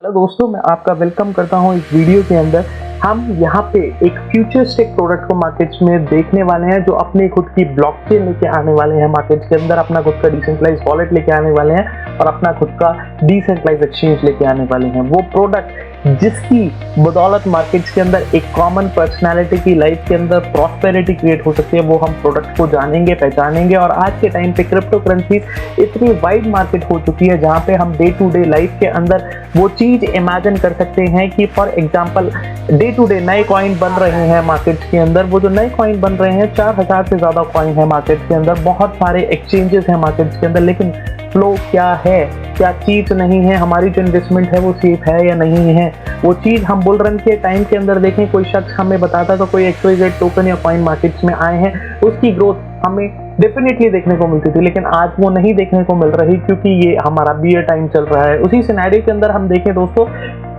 तो दोस्तों मैं आपका वेलकम करता हूं इस वीडियो के अंदर। हम यहाँ पे एक फ्यूचरिस्टिक प्रोडक्ट को मार्केट्स में देखने वाले हैं जो अपनी खुद की ब्लॉकचेन लेके आने वाले हैं मार्केट्स के अंदर, अपना खुद का डिसेंट्रलाइज वॉलेट लेके आने वाले हैं और अपना खुद का डिसेंट्रलाइज एक्सचेंज लेके आने वाले हैं। वो प्रोडक्ट जिसकी बदौलत मार्केट्स के अंदर एक कॉमन पर्सनालिटी की लाइफ के अंदर प्रॉस्पेरिटी क्रिएट हो सकती है, वो हम प्रोडक्ट को जानेंगे, पहचानेंगे। और आज के टाइम पे क्रिप्टो करेंसी इतनी वाइड मार्केट हो चुकी है जहाँ पे हम डे टू डे लाइफ के अंदर वो चीज इमेजिन कर सकते हैं कि for example day to day नए कॉइन बन रहे हैं मार्केट्स के अंदर। वो जो नए कॉइन बन रहे हैं 4000 से ज्यादा कॉइन है मार्केट्स के अंदर, बहुत सारे एक्सचेंजेस हैं मार्केट्स के अंदर, लेकिन फ्लो क्या है, क्या चीज नहीं है, हमारी जो इन्वेस्टमेंट है वो सेफ है या नहीं है, वो चीज हम बुल रन के टाइम के अंदर देखें। कोई शख्स हमें बताता तो कोई XYZ टोकन या कॉइन मार्केट्स में आए हैं, उसकी ग्रोथ हमें डेफिनेटली देखने को मिलती थी, लेकिन आज वो नहीं देखने को मिल रही क्योंकि ये हमारा बियर टाइम चल रहा है। उसी सिनेरियो के अंदर हम देखें दोस्तों,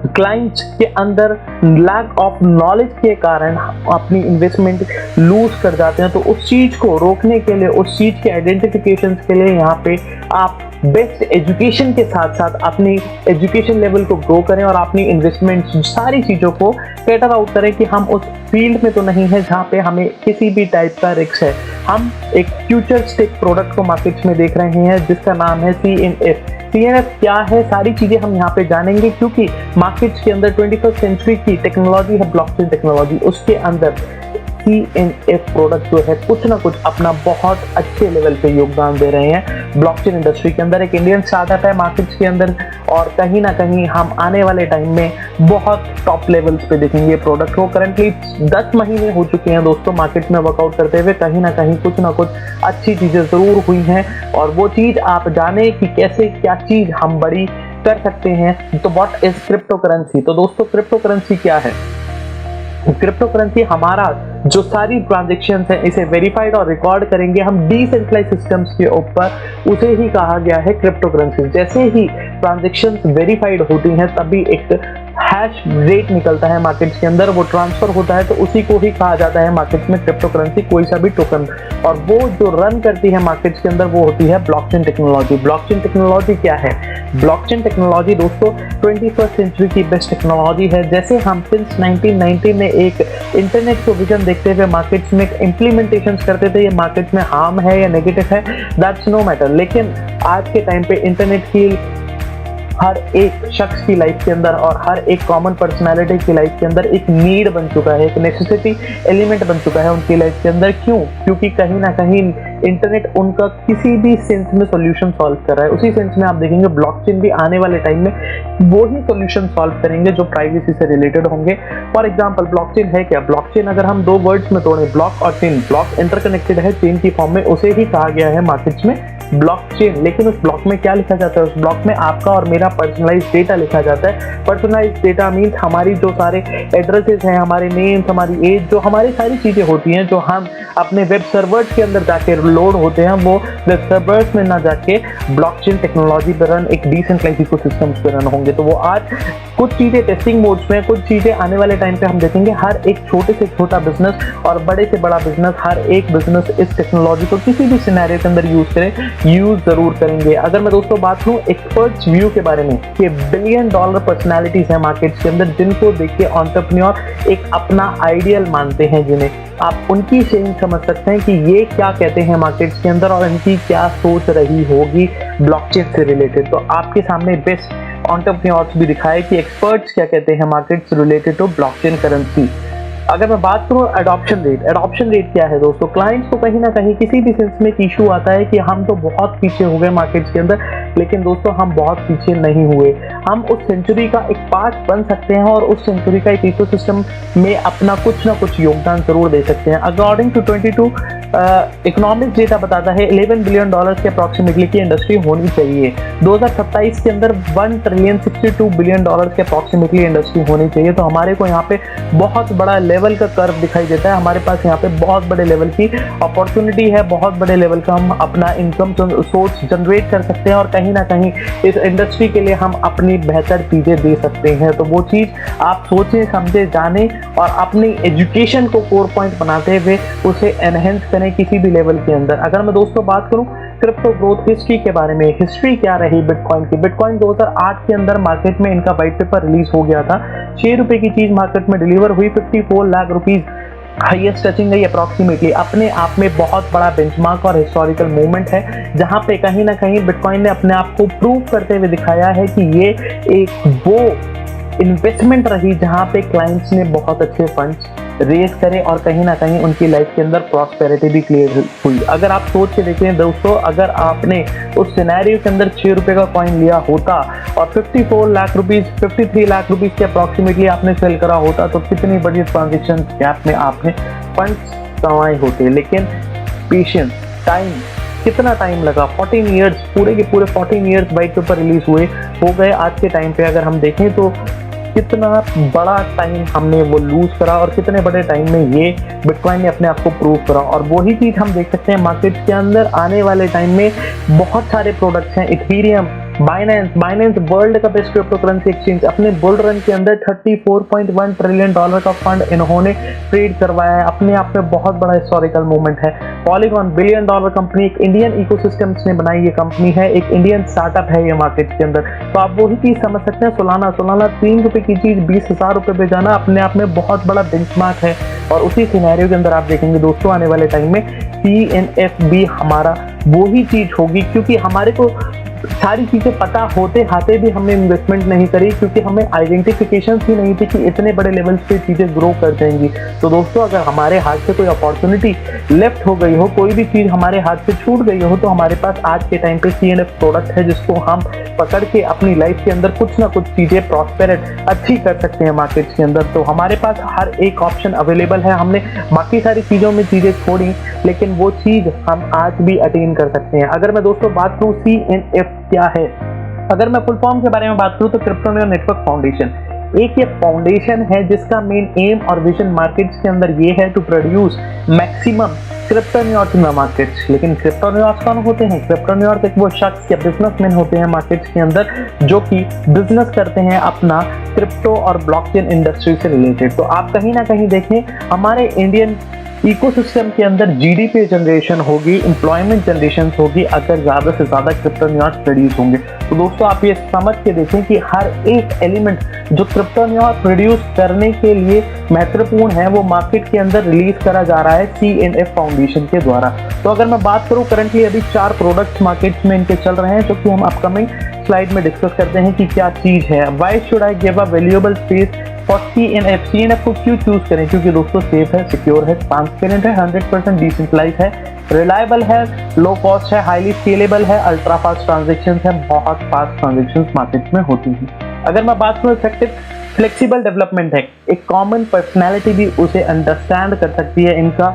क्लाइंट्स के अंदर लैक ऑफ नॉलेज के कारण अपनी इन्वेस्टमेंट लूज कर जाते हैं। तो उस चीज को रोकने के लिए, उस चीज के आइडेंटिफिकेशन के लिए यहाँ पे आप बेस्ट एजुकेशन के साथ साथ अपनी एजुकेशन लेवल को ग्रो करें और अपनी इन्वेस्टमेंट सारी चीजों को कैटर आउट करें कि हम उस फील्ड में तो नहीं है जहाँ पे हमें किसी भी टाइप का रिस्क है। हम एक फ्यूचरिस्टिक प्रोडक्ट को मार्केट्स में देख रहे हैं जिसका नाम है CNF। CNF क्या है, सारी चीजें हम यहाँ पे जानेंगे क्योंकि मार्केट्स के अंदर 21st सेंचुरी की टेक्नोलॉजी है ब्लॉकचेन टेक्नोलॉजी, उसके अंदर CNF प्रोडक्ट जो है कुछ ना कुछ अपना बहुत अच्छे लेवल पे योगदान दे रहे हैं ब्लॉकचेन इंडस्ट्री के अंदर। एक इंडियन स्टार्टअप है मार्केट्स के अंदर और कहीं ना कहीं हम आने वाले टाइम में बहुत टॉप लेवल्स पे देखेंगे प्रोडक्ट को। करंटली 10 महीने हो चुके हैं दोस्तों मार्केट में वर्कआउट करते हुए, कहीं ना कहीं कुछ ना कुछ अच्छी चीजें जरूर हुई हैं और वो चीज आप जाने कि कैसे क्या चीज हम बड़ी कर सकते हैं। तो व्हाट इज क्रिप्टो करेंसी? तो दोस्तों क्रिप्टो करेंसी क्या है? क्रिप्टो करेंसी हमारा जो सारी ट्रांजेक्शन है इसे वेरीफाइड और रिकॉर्ड करेंगे हम डिसेंट्रलाइज सिस्टम्स के ऊपर, उसे ही कहा गया है क्रिप्टो करेंसी। जैसे ही ट्रांजेक्शन वेरीफाइड होती हैं तभी एक हैश रेट निकलता है मार्केट्स के अंदर, वो ट्रांसफर होता है तो उसी को ही कहा जाता है मार्केट्स में क्रिप्टो करेंसी, कोई सा भी टोकन। और वो जो रन करती है मार्केट्स के अंदर वो होती है ब्लॉकचेन टेक्नोलॉजी। ब्लॉकचेन टेक्नोलॉजी क्या है? ब्लॉकचेन टेक्नोलॉजी दोस्तों 21st सेंचुरी की बेस्ट टेक्नोलॉजी है। जैसे हम सिंस 1990 में एक इंटरनेट को विजन देखते हुए मार्केट्स में इम्प्लीमेंटेशन करते थे, ये मार्केट में हार्म है या नेगेटिव है दैट्स नो मैटर, लेकिन आज के टाइम पे इंटरनेट की हर एक शख्स की लाइफ के अंदर और हर एक कॉमन पर्सनालिटी की लाइफ के अंदर एक नीड बन चुका है, एक नेसेसिटी एलिमेंट बन चुका है उनकी लाइफ के अंदर। क्यों? क्योंकि कहीं ना कहीं इंटरनेट उनका किसी भी सेंस में सॉल्यूशन सॉल्व कर रहा है। उसी सेंस में आप देखेंगे ब्लॉकचेन भी आने वाले टाइम में वो ही सॉल्यूशन सॉल्व करेंगे जो प्राइवेसी से रिलेटेड होंगे। फॉर एग्जांपल ब्लॉकचेन है क्या? ब्लॉकचेन अगर हम दो वर्ड्स में तोड़ें, ब्लॉक और चेन, ब्लॉक इंटरकनेक्टेड है चेन की फॉर्म में, उसे ही कहा गया है मार्केट्स में ब्लॉकचेन। लेकिन उस ब्लॉक में क्या लिखा जाता है? उस ब्लॉक में आपका और मेरा पर्सनलाइज डेटा लिखा जाता है। पर्सनलाइज डेटा मीन्स हमारी जो सारे एड्रेसेस हैं, हमारे नेम्स, हमारी एज, जो हमारी सारी चीजें होती हैं जो हम अपने वेब सर्वर्स के अंदर जाके लोड होते हैं, वो वेब सर्वर्स में ना जाके ब्लॉकचेन टेक्नोलॉजी पर रन, एक डिसेंट्रलाइज्ड इकोसिस्टम्स पे रन होंगे। तो वो आज कुछ चीजें टेस्टिंग मोड्स में, कुछ चीजें आने वाले टाइम पे हम देखेंगे। हर एक छोटे से छोटा बिजनेस और बड़े से बड़ा बिजनेस, हर एक बिजनेस इस टेक्नोलॉजी को किसी भी सिनेरियो के अंदर यूज जरूर करेंगे। अगर मैं दोस्तों बात करूं एक्सपर्ट्स व्यू के बारे में, कि $1 बिलियन पर्सनालिटीज है मार्केट्स के अंदर जिनको देख के एंटरप्रेन्योर एक अपना आइडियल मानते हैं, जिन्हें आप उनकी सेइंग समझ सकते हैं कि ये क्या कहते हैं मार्केट्स के अंदर और इनकी क्या सोच रही होगी ब्लॉकचेन से रिलेटेड। तो आपके सामने बेस्ट एंटरप्रेन्योर्स भी दिखाए कि एक्सपर्ट्स क्या कहते हैं markets related to blockchain currency. अगर मैं बात करूं एडॉप्शन रेट क्या है दोस्तों? क्लाइंट्स को कहीं ना कहीं किसी भी सेंस में एक इशू आता है कि हम तो बहुत पीछे हो गए मार्केट्स के अंदर, लेकिन दोस्तों हम बहुत पीछे नहीं हुए। हम उस सेंचुरी का एक पार्ट बन सकते हैं और उस सेंचुरी का एक इकोसिस्टम में अपना कुछ ना कुछ योगदान जरूर दे सकते हैं। अकॉर्डिंग टू 22 इकोनॉमिक्स डेटा बताता है $11 बिलियन के अप्रॉक्सीमेटली की इंडस्ट्री होनी चाहिए। 2027 के अंदर $1,062 बिलियन के अप्रॉक्सीमेटली इंडस्ट्री होनी चाहिए। तो हमारे को यहाँ पे बहुत बड़ा लेवल का कर्व दिखाई देता है। हमारे पास यहाँ पे बहुत बड़े लेवल की अपॉर्चुनिटी है, बहुत बड़े लेवल का हम अपना इनकम सोर्स जनरेट कर सकते हैं और कहीं ना कहीं इस इंडस्ट्री के लिए हम अपनी बेहतर चीजें दे सकते हैं। तो वो चीज आप सोचें, समझे, जाने और अपनी एजुकेशन को कोर पॉइंट बनाते हुए उसे एनहेंस करें किसी भी लेवल के अंदर। अगर मैं दोस्तों बात करूं क्रिप्टो ग्रोथ हिस्ट्री के बारे में, हिस्ट्री क्या रही बिटकॉइन की। बिटकॉइन 2008 के अंदर मार्केट में इनका व्हाइट पेपर रिलीज हो गया था। 6 रुपए की चीज मार्केट में डिलीवर हुई, 54 लाख रुपीज हाईएस्ट टचिंग है अप्रॉक्सीमेटली। अपने आप में बहुत बड़ा बेंचमार्क और हिस्टोरिकल मूवमेंट है, जहां पे कहीं ना कहीं बिटकॉइन ने अपने आप को प्रूव करते हुए दिखाया है कि ये एक वो इन्वेस्टमेंट रही जहां पे क्लाइंट्स ने बहुत अच्छे फंड्स रेज करे और कहीं ना कहीं उनकी लाइफ के अंदर प्रॉस्पेरिटी भी क्लियर हुई। अगर आप सोच के देखें दोस्तों, अगर आपने उस सिनेरियो के अंदर 6 रुपए का कॉइन लिया होता और 54 लाख रुपीज 53 लाख रुपीज के अप्रॉक्सीमेटली आपने सेल करा होता, तो कितनी बड़ी ट्रांजेक्शन गैप में आपने फंड्स कमाए होते। लेकिन पेशेंस, टाइम, कितना टाइम लगा, 14 ईयर्स, पूरे के पूरे 14 ईयर्स व्हाइट पेपर रिलीज हुए हो गए। आज के टाइम पे अगर हम देखें तो कितना बड़ा टाइम हमने वो लूज करा और कितने बड़े टाइम में ये बिटकॉइन ने अपने आप को प्रूव करा। और वही चीज हम देख सकते हैं मार्केट के अंदर आने वाले टाइम में बहुत सारे प्रोडक्ट्स हैं। इथेरियम, बाइनेंस वर्ल्ड का बेस्ट क्रिप्टो करेंसी एक्सचेंज, अपने बुल रन के अंदर $34.1 ट्रिलियन का फंड इन्होंने ट्रेड करवाया है। अपने आप में बहुत बड़ा हिस्टोरिकल मूवमेंट है। पॉलीगॉन $1 बिलियन कंपनी, एक इंडियन इकोसिस्टम्स ने बनाई ये कंपनी है, एक इंडियन स्टार्टअप है ये मार्केट के अंदर। तो आप वही चीज समझ सकते हैं, सोलाना 3 रुपए की चीज 20,000 रुपए पे जाना अपने आप में बहुत बड़ा बेंचमार्क है। और उसी सिनेरियो के अंदर आप देखेंगे दोस्तों आने वाले टाइम में CNF भी हमारा वही चीज होगी, क्योंकि हमारे को सारी चीजें पता होते हाथे भी हमने इन्वेस्टमेंट नहीं करी, क्योंकि हमें आइडेंटिफिकेशन ही नहीं थी कि इतने बड़े लेवल्स पे चीजें ग्रो कर जाएंगी। तो दोस्तों अगर हमारे हाथ से कोई अपॉर्चुनिटी लेफ्ट हो गई हो, कोई भी चीज हमारे हाथ से छूट गई हो, तो हमारे पास आज के टाइम पे CNF प्रोडक्ट है जिसको हम पकड़ के अपनी लाइफ के अंदर कुछ ना कुछ चीजें प्रॉस्पेरेट अच्छी कर सकते हैं मार्केट के अंदर। तो हमारे पास हर एक ऑप्शन अवेलेबल है। हमने बाकी सारी चीजों में चीजें छोड़ी, लेकिन वो चीज हम आज भी अटेन कर सकते हैं। अगर मैं दोस्तों बात करूं CNF क्या है, अगर मैं फुल फॉर्म के बारे में बात करूं तो क्रिप्टोनियो नेटवर्क फाउंडेशन एक ये फाउंडेशन है जिसका मेन एम और विजन मार्केट्स के अंदर ये है to produce maximum cryptoneers in the markets. लेकिन क्रिप्टोनियर्स कौन होते हैं? क्रिप्टोनियर्स एक वो शख्स या बिजनेसमैन होते हैं मार्केट्स के अंदर जो कि बिजनेस करते हैं अपना क्रिप्टो और ब्लॉकचेन इंडस्ट्री से रिलेटेड। तो आप कहीं ना कहीं देखें हमारे इंडियन इकोसिस्टम के अंदर GDP जनरेशन होगी, एम्प्लॉयमेंट जनरेशन होगी अगर ज्यादा से ज्यादा क्रिप्टोनियर्स प्रोड्यूस होंगे। तो दोस्तों आप ये समझ के देखें कि हर एक एलिमेंट जो क्रिप्टोनियर्स प्रोड्यूस करने के लिए महत्वपूर्ण है वो मार्केट के अंदर रिलीज करा जा रहा है CNF फाउंडेशन के द्वारा। तो अगर मैं बात करूं करंटली अभी 4 प्रोडक्ट्स मार्केट में इनके चल रहे हैं, जो कि हम अपकमिंग स्लाइड में डिस्कस करते हैं कि क्या चीज है। Why should I give a valuable space for CNF? CNF को क्यों चूज करें? क्योंकि दोस्तों सेफ है, सिक्योर है, ट्रांसपेरेंट है, 100% डिसेंट्रलाइज है, रिलायबल है, लो कॉस्ट है, हाईली स्केलेबल है, अल्ट्रा फास्ट ट्रांजेक्शन है, बहुत फास्ट ट्रांजेक्शन मार्केट में होती है। अगर मैं बात करूं इफेक्टिव फ्लेक्सिबल डेवलपमेंट है, एक कॉमन पर्सनैलिटी भी उसे अंडरस्टैंड कर सकती है, इनका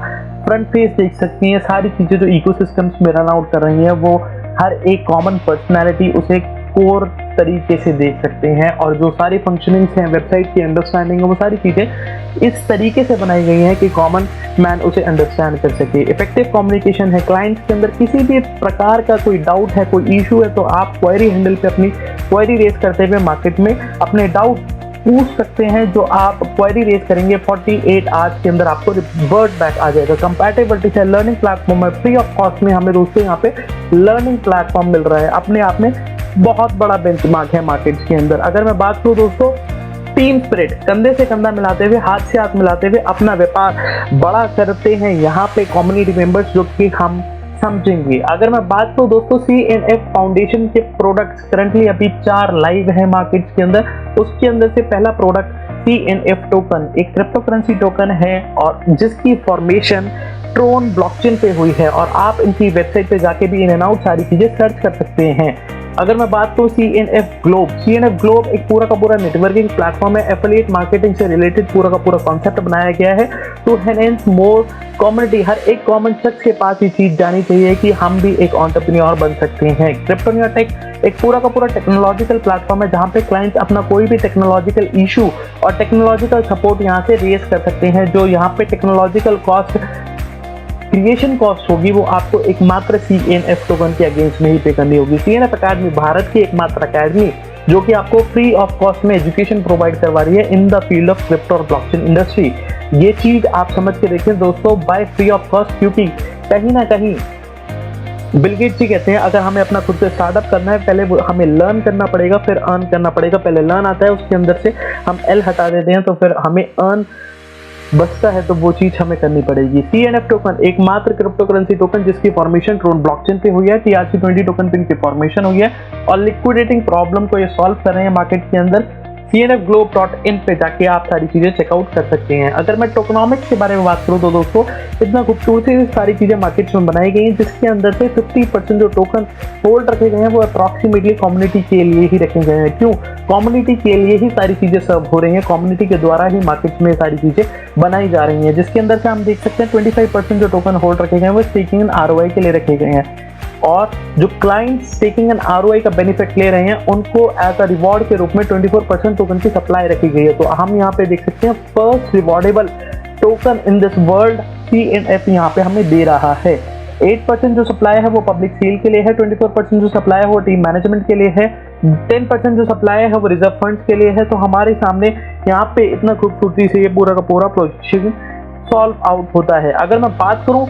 फ्रंट फेस देख सकती है, सारी चीजें जो इकोसिस्टम्स में रन आउट कर रही है वो हर एक कॉमन पर्सनैलिटी उसे कोर तरीके से देख सकते हैं। और जो सारी फंक्शनिंग्स हैं, वेबसाइट की अंडरस्टैंडिंग है, वो सारी चीजें इस तरीके से बनाई गई हैं कि कॉमन मैन उसे अंडरस्टैंड कर सके। इफेक्टिव कम्युनिकेशन है, क्लाइंट्स के अंदर किसी भी प्रकार का कोई डाउट है, कोई इशू है, तो आप क्वेरी हैंडल पे अपनी क्वेरी रेज करते हुए मार्केट में अपने डाउट पूछ सकते हैं। जो आप क्वेरी रेज करेंगे 48 आवर्स के अंदर आपको रिवर्ट बैक आ जाएगा। कंपैटिबिलिटी है, लर्निंग प्लेटफॉर्म है, फ्री ऑफ कॉस्ट में हमें दोस्तों यहाँ पे लर्निंग प्लेटफॉर्म मिल रहा है, अपने आप में बहुत बड़ा बेंचमार्क है मार्केट्स के अंदर। अगर मैं बात करूं दोस्तों टीम स्पिरिट, कंधे से कंधा मिलाते हुए, हाथ से हाथ मिलाते हुए अपना व्यापार बड़ा करते हैं यहाँ पे कम्युनिटी मेंबर्स, जो कि हम समझेंगे। अगर मैं बात करूं दोस्तों CNF फाउंडेशन के प्रोडक्ट्स करंटली अभी 4 लाइव है मार्केट्स के अंदर। उसके अंदर से पहला प्रोडक्ट CNF टोकन, एक क्रिप्टो करेंसी टोकन है और जिसकी फॉर्मेशन ट्रोन ब्लॉकचेन पे हुई है, और आप इनकी वेबसाइट पे जाके भी इन एंड आउट सारी चीजें सर्च कर सकते हैं। अगर मैं बात करूं CNF ग्लोब एक पूरा का पूरा नेटवर्किंग प्लेटफॉर्म है, एफिलिएट मार्केटिंग से रिलेटेड पूरा का पूरा कॉन्सेप्ट बनाया गया है टू एनहेंस मोर कम्युनिटी। हर एक कॉमन शख्स के पास ये चीज जानी चाहिए कि हम भी एक एंटरप्रेन्योर बन सकते हैं। क्रिप्टोनियो टेक एक पूरा का पूरा टेक्नोलॉजिकल प्लेटफॉर्म है जहां पे क्लाइंट्स अपना कोई भी टेक्नोलॉजिकल इशू और टेक्नोलॉजिकल सपोर्ट यहां से रेज कर सकते हैं। जो यहां पे टेक्नोलॉजिकल कॉस्ट, क्रिएशन कॉस्ट होगी, वो आपको एकमात्र CNF टोकन के अगेंस्ट में ही पे करनी होगी। CNF अकेडमी भारत की एकमात्र अकेडमी जो कि आपको फ्री ऑफ कॉस्ट में एजुकेशन प्रोवाइड करवा रही है in the field of crypto और ब्लॉकचेन इंडस्ट्री। ये चीज आप समझ के देखें दोस्तों, बाय फ्री ऑफ कॉस्ट, क्योंकि कहीं ना कहीं बिल गेट्स जी कहते हैं अगर हमें अपना खुद का स्टार्टअप करना है पहले हमें लर्न करना पड़ेगा फिर अर्न करना पड़ेगा। पहले लर्न आता है उसके अंदर से हम एल हटा देते हैं तो फिर हमें अर्न बचता है तो वो चीज हमें करनी पड़ेगी। CNF टोकन एकमात्र क्रिप्टो करेंसी टोकन जिसकी फॉर्मेशन ट्रोन ब्लॉकचेन पे हुई है। TRC20 टोकन पे इनकी फॉर्मेशन हुई है और लिक्विडेटिंग प्रॉब्लम को ये सॉल्व कर रहे हैं मार्केट के अंदर। cnfglobe.in पे जाके आप सारी चीजें चेकआउट कर सकते हैं। अगर मैं टोकनॉमिक्स के बारे में बात करूं तो दोस्तों इतना खूबसूरती से सारी चीजें मार्केट में बनाई गई हैं जिसके अंदर से 50% जो टोकन होल्ड रखे गए हैं वो अप्रॉक्सीमेटली कम्युनिटी के लिए ही रखे गए हैं। क्यों? कम्युनिटी के लिए ही सारी चीजें सर्व हो रही हैं, कम्युनिटी के द्वारा ही मार्केट में सारी चीजें बनाई जा रही हैं। जिसके अंदर से हम देख सकते हैं 25% जो टोकन होल्ड रखे गए हैं वो स्टेकिंग एंड ROI के लिए रखे गए हैं और जो क्लाइंट्स स्टेकिंग एंड ROI का बेनिफिट ले रहे हैं उनको एज अ रिवॉर्ड के रूप में 24% टोकन की सप्लाई रखी गई है। तो हम यहाँ पे देख सकते हैं first rewardable token in this world CNF यहाँ पे हमें दे रहा है। 8% जो सप्लाई है वो पब्लिक सेल के लिए है, 24% जो सप्लाई है वो टीम मैनेजमेंट के लिए है, 10% जो सप्लाई है वो रिजर्व फंड्स के लिए है। तो हमारे सामने यहाँ पे इतना खूबसूरती से ये पूरा का पूरा प्रोजेक्शन सॉल्व आउट होता है। अगर मैं बात करूँ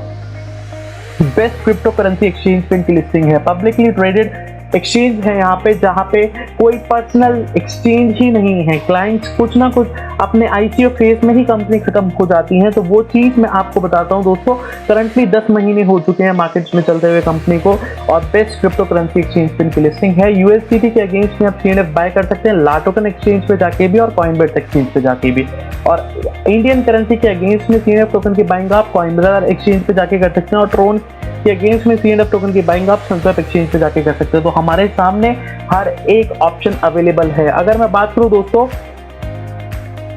बेस्ट क्रिप्टो करेंसी एक्सचेंज पे इनकी लिस्टिंग है, पब्लिकली ट्रेडेड एक्सचेंज है यहाँ पे जहाँ पे कोई पर्सनल एक्सचेंज ही नहीं है। क्लाइंट्स कुछ ना कुछ अपने ICO फेज में ही कंपनी खत्म हो जाती है। तो वो चीज़ मैं आपको बताता हूँ दोस्तों। करंटली 10 महीने हो चुके हैं मार्केट्स में चलते हुए कंपनी को और बेस्ट क्रिप्टो करेंसी एक्सचेंज पे इनकी लिस्टिंग है। USDT के अगेंस्ट में आप CNF बाय कर सकते हैं लाटोकन एक्सचेंज पे जाके भी और कॉइनबेस एक्सचेंज पे जाके भी, और इंडियन करेंसी के अगेंस्ट में CNF टोकन की बाइंग आप कॉइनबेस एक्सचेंज पे जाके कर सकते हैं और ट्रोन के अगेंस्ट में CNF टोकन की बाइंग आप सनस्वैप एक्सचेंज पे जाके कर सकते हो। तो हमारे सामने हर एक ऑप्शन अवेलेबल है। अगर मैं बात करूं दोस्तों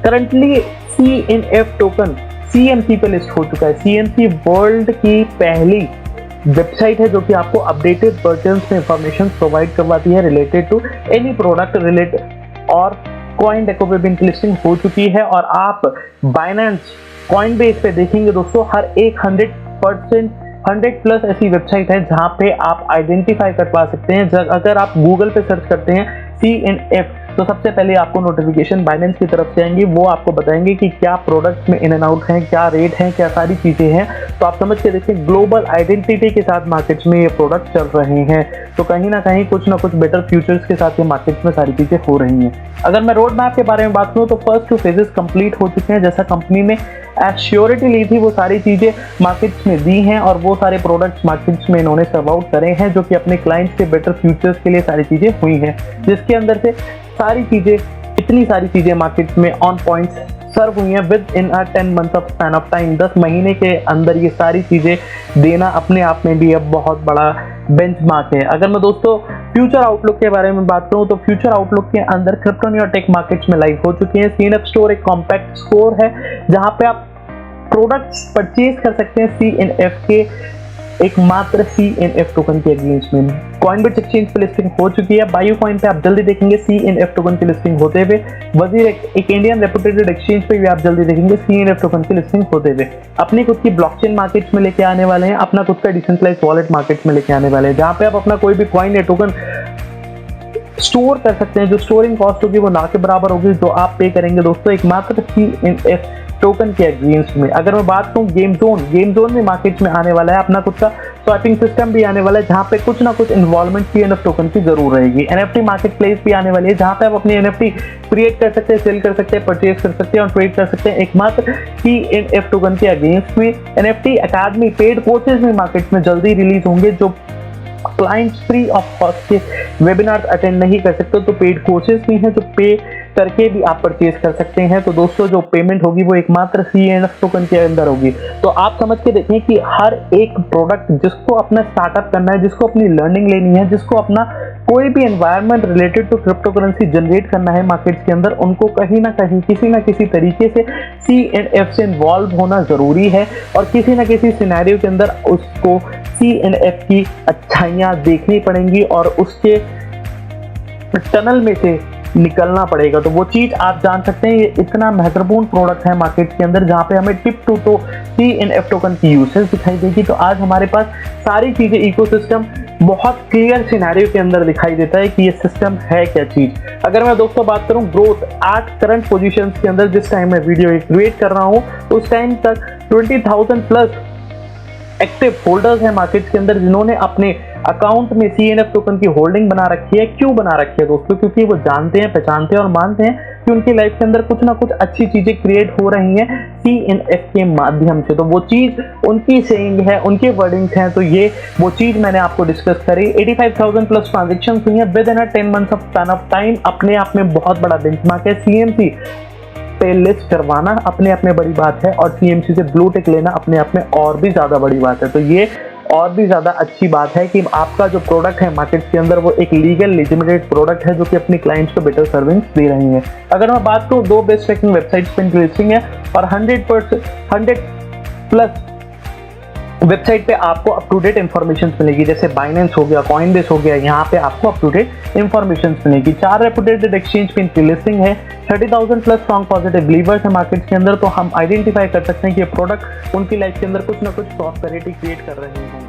करंटली CNF टोकन CMC पे लिस्ट हो चुका है। CMC वर्ल्ड की पहली वेबसाइट है जो कि आपको अपडेटेड वर्जन में इंफॉर्मेशन प्रोवाइड करवाती है related to any product related, और CoinDeco पे भी इनकी लिस्टिंग हो चुकी है। और आप बाइनेंस कॉइनबेस पे देखेंगे दोस्तों हर एक 100+ ऐसी वेबसाइट है जहां पे आप आइडेंटिफाई कर पा सकते हैं। अगर आप गूगल पे सर्च करते हैं CNF तो सबसे पहले आपको नोटिफिकेशन बाइनेंस की तरफ से आएंगी, वो आपको बताएंगे कि क्या प्रोडक्ट्स में इन एंड आउट हैं, क्या रेट हैं, क्या सारी चीज़ें हैं। तो आप समझ के देखिए ग्लोबल आइडेंटिटी के साथ मार्केट्स में ये प्रोडक्ट चल रहे हैं। तो कहीं ना कहीं कुछ ना कुछ बेटर फ्यूचर्स के साथ ये मार्केट्स में सारी चीज़ें हो रही हैं। अगर मैं रोड मैप के बारे में बात करूँ तो फर्स्ट 2 फेजेस कंप्लीट हो चुके हैं। जैसा कंपनी ने एश्योरिटी ली थी वो सारी चीज़ें मार्केट्स में दी हैं और वो सारे प्रोडक्ट्स मार्केट्स में इन्होंने सर्व आउट करे हैं जो कि अपने क्लाइंट्स के बेटर फ्यूचर्स के लिए सारी चीज़ें हुई हैं, जिसके अंदर से सारी चीज़ें इतनी सारी चीज़ें मार्केट्स में ऑन पॉइंट सर्व हुई हैं with in 10 month of span of time. 10 महीने के अंदर ये सारी चीज़ें देना अपने आप में भी अब बहुत बड़ा बेंचमार्क है। अगर मैं दोस्तों फ्यूचर आउटलुक के बारे में बात करूं तो फ्यूचर आउटलुक के अंदर क्रिप्टोन और टेक मार्केट्स में लाइव हो चुके हैं। CNF स्टोर एक कॉम्पैक्ट स्टोर है जहां पे आप प्रोडक्ट्स परचेज कर सकते हैं CNF के एकमात्र CNF टोकन के अगेंस्ट में। कॉइनबेस एक्सचेंज पे लिस्टिंग हो चुकी है। बायोकॉइन पे आप जल्दी देखेंगे CNF टोकन की लिस्टिंग होते हुए। वजीर एक इंडियन रेपुटेड एक्सचेंज पे भी आप जल्दी देखेंगे CNF टोकन की लिस्टिंग होते हुए। अपनी खुद की ब्लॉकचेन मार्केट्स में लेके आने वाले हैं, अपना खुद का डिसेंट्रलाइज्ड वॉलेट मार्केट्स में लेके आने वाले हैं, जहां पे आप अपना कोई भी कॉइन या टोकन स्टोर कर सकते हैं। जो स्टोरिंग कॉस्ट होगी वो ना के बराबर होगी जो आप पे करेंगे दोस्तों एकमात्र CNF टोकन के अगेंस्ट में। अगर मैं बात करूं गेम जोन में मार्केट में आने वाला है, अपना खुद का स्वैपिंग सिस्टम भी आने वाला है जहां पे कुछ ना कुछ इन्वॉल्वमेंट CNF टोकन की जरूर रहेगी। NFT मार्केट प्लेस भी आने वाली है जहां पे आप अपनी NFT क्रिएट कर सकते हैं, सेल कर सकते हैं, परचेज कर सकते हैं और ट्रेड कर सकते हैं एकमात्र CNF टोकन के अगेंस्ट में। NFT अकेडमी पेड कोर्सेज में मार्केट में जल्दी रिलीज होंगे। जो क्लाइंट्स फ्री ऑफ कॉस्ट के वेबिनार अटेंड नहीं कर सकते तो पेड कोर्सेज भी हैं जो पे करके भी आप परचेज कर सकते हैं। तो दोस्तों जो पेमेंट होगी वो एकमात्र CNF टोकन के अंदर होगी। तो आप समझ के देखें कि हर एक प्रोडक्ट जिसको अपना स्टार्टअप करना है, जिसको अपनी लर्निंग लेनी है, जिसको अपना कोई भी environment related to crypto currency generate करना है मार्केट्स के अंदर, उनको कहीं ना कहीं किसी ना किसी तरीके से CNF से इन्वॉल्व होना ज़रूरी है और किसी ना किसी सिनेरियो के अंदर उसको CNF की अच्छाइयाँ देखनी पड़ेंगी और उसके टनल में से निकलना पड़ेगा। तो वो चीज़ आप जान सकते हैं। ये इतना महत्वपूर्ण प्रोडक्ट है मार्केट के अंदर जहाँ पे हमें tip to toe CNF token की यूसेज दिखाई देगी। तो आज हमारे पास सारी चीज़ें इकोसिस्टम बहुत क्लियर सिनेरियो के अंदर दिखाई देता है कि ये सिस्टम है क्या चीज़। अगर मैं दोस्तों बात करूँ ग्रोथ एट करंट पोजीशंस के अंदर, जिस टाइम मैं वीडियो क्रिएट कर रहा हूँ उस टाइम तक 20,000+ एक्टिव होल्डर्स हैं मार्केट के अंदर जिन्होंने अपने अकाउंट में CNF टोकन की होल्डिंग बना रखी है। क्यों बना रखी है दोस्तों? क्योंकि वो जानते हैं, पहचानते हैं और मानते हैं कि उनकी लाइफ के अंदर कुछ ना कुछ अच्छी चीजें क्रिएट हो रही हैं CNF के माध्यम से। तो वो चीज उनकी सेइंग है, उनके वर्डिंग्स हैं, तो ये वो चीज मैंने आपको डिस्कस करी। 85,000 प्लस ट्रांजेक्शन हुई है with in 10 months of span of time. अपने आप में बहुत बड़ा बेंचमार्क है। CMC पे लिस्ट करवाना अपने आप में बड़ी बात है और CMC से ब्लू टिक लेना अपने आप में और भी ज्यादा बड़ी बात है। तो ये और भी ज्यादा अच्छी बात है कि आपका जो प्रोडक्ट है मार्केट के अंदर वो एक लीगल लेजिटिमेट प्रोडक्ट है जो कि अपनी क्लाइंट्स को बेटर सर्विस दे रही है। अगर मैं बात करूं, 2 बेस्ट ट्रैकिंग वेबसाइट्स पे लिस्टिंग है और 100 प्लस वेबसाइट पे आपको अप टू डेट इन्फॉर्मेशन मिलेगी। जैसे बाइनेंस हो गया, कॉइनबेस हो गया, यहाँ पे आपको अप टू डेट इन्फॉर्मेशन मिलेगी। 4 रेपुटेड एक्सचेंज पे इनकी लिस्टिंग है। 30,000 प्लस स्ट्रॉन्ग पॉजिटिव बिलीवर्स है मार्केट के अंदर। तो हम आइडेंटिफाई कर सकते हैं कि ये प्रोडक्ट उनकी लाइफ के अंदर कुछ ना कुछ प्रॉस्पेरिटी क्रिएट कर रहे हैं।